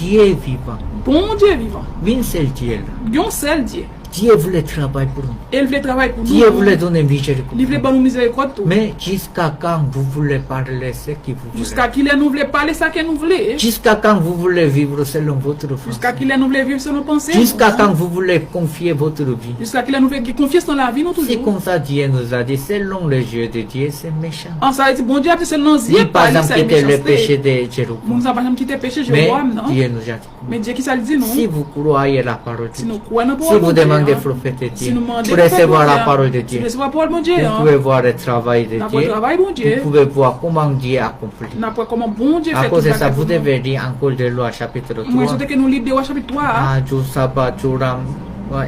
Dieu est vivant. Bon Dieu vivant. Une seule Dieu. Un seul Dieu. Dieu voulait travailler pour nous. Il voulait travailler pour nous. Dieu voulait donner miséricorde. Il voulait pas nous miséricorde. Mais jusqu'à quand vous voulez parler ce que vous voulez? Jusqu'à qu'il nous voulait parler ça que nous voulons. Jusqu'à quand vous voulez vivre selon votre foi? Jusqu'à qu'il nous voulait vivre selon nos pensées. Jusqu'à quand vous voulez confier votre vie? Jusqu'à qu'il nous voulait confiance dans la vie, nous toujours. C'est comme ça Dieu nous a dit, selon le jeu de Dieu, c'est méchant. En ça, bon Dieu, c'est non Dieu. Par exemple, quitter le péché de Jéroboam. Nous n'avons pas quitté le péché de Mais Jéroboam, non? Dieu nous a dit. Mais Dieu qui ça le dit, non? Si vous croyez la parole de Si Dieu, nous croyons si vous demandez au prophète de Dieu, pour recevoir la parole de Dieu, vous pouvez voir le travail de Dieu, vous pouvez voir comment Dieu accomplit. À cause de ça, vous devez lire encore de loi chapitre 3. Ah, Josaphat, Joram,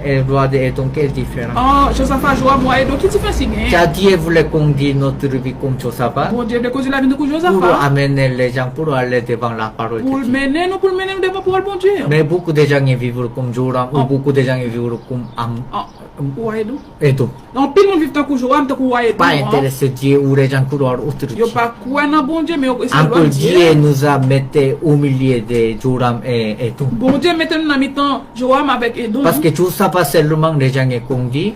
et loi de Edom, quelle différence? Ah, Josaphat, Joram, Edom, quelle différence? Dieu voulait conduire notre vie comme Josaphat, Bon Dieu voulait conduire la vie de Josaphat, pour amener les gens, pour aller devant la parole de Dieu. Pour mener nous devant la parole de Dieu. Mais beaucoup de gens vivent comme Joram, ou beaucoup de gens vivent comme Edom. Donc, puis nous vivons tant que Joram, tant que Edom. Pas intéressé Dieu ou les gens croient autre chose. Yo pas quoi non bon Dieu, mais encore Dieu nous a mis au milieu de Joram et Edom. Bon Dieu mettez nous dans mi-temps Joram avec Edom. Parce que tout ça pas seulement les gens qui conduisent.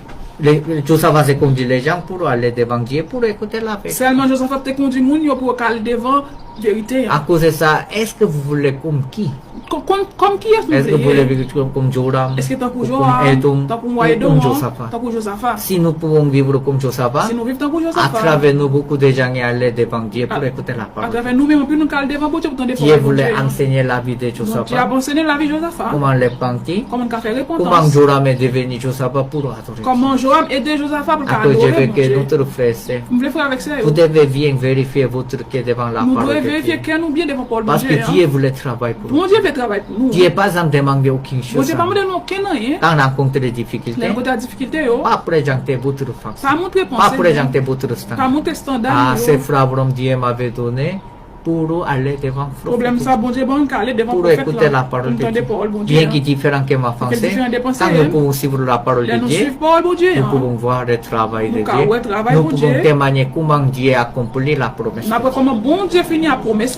Josaphat s'est conduit les gens pour aller devant Dieu, pour écouter la paix. Seulement Josaphat te conduit moun yo pour aller devant vérité. À cause de ça, est-ce que vous voulez comme qui? Comme qui est-ce que vous voulez vivre comme Joram? Est-ce que tant que Joram, tant que Edom, tant que Josaphat? Si nous pouvons vivre comme Josaphat, si nous vivons tant que Josaphat, à travers nous beaucoup de gens qui allaient devant Dieu pour écouter la parole. À travers nous-mêmes, puis nous aller devant Dieu pour entendre. Dieu voulait enseigner la vie de Josaphat. Dieu a enseigné la vie de Josaphat. Comment les pentir? Comment faire répondre? Comment Joram est devenu Josaphat pour adorer? Comment Joram aidait Josaphat pour adorer? Je veux que notre frère, vous devez bien vérifier votre cœur devant la parole. Nous devons vérifier que nous bien devant Paul. Parce que Dieu voulait travailler pour nous. Dieu veut travailler pour nous. Dieu pas en demander aucune chose. Dieu pas me demander aucun rien. Quand on rencontre des difficultés, pas présenter votre force. Pas présenter votre standard. Ah, c'est frère Dieu m'avait donné pour aller devant le problème ça bon Dieu bon aller devant pour écouter la parole de Dieu. Bien qui est différent que ma pensée. Quand nous pouvons suivre la parole de Dieu, nous pouvons voir le travail de Dieu. Nous pouvons témoigner comment Dieu a accompli la promesse. Comment bon Dieu finit la promesse.